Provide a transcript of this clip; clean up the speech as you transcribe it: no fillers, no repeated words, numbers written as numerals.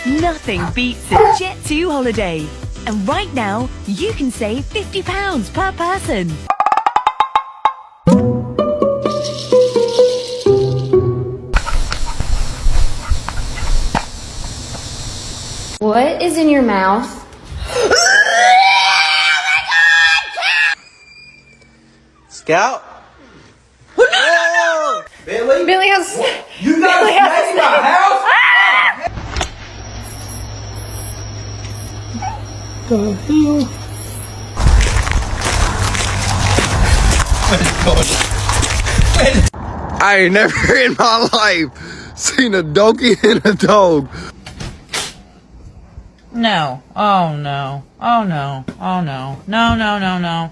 Nothing beats a Jet2 holiday. And right now, you can save £50 per person. What is in your mouth? Scout? Oh, Billy? Billy has. You got Billy has my house? I ain't never in my life seen a donkey and a dog. No. Oh no. Oh no. Oh no. No, no, no, no.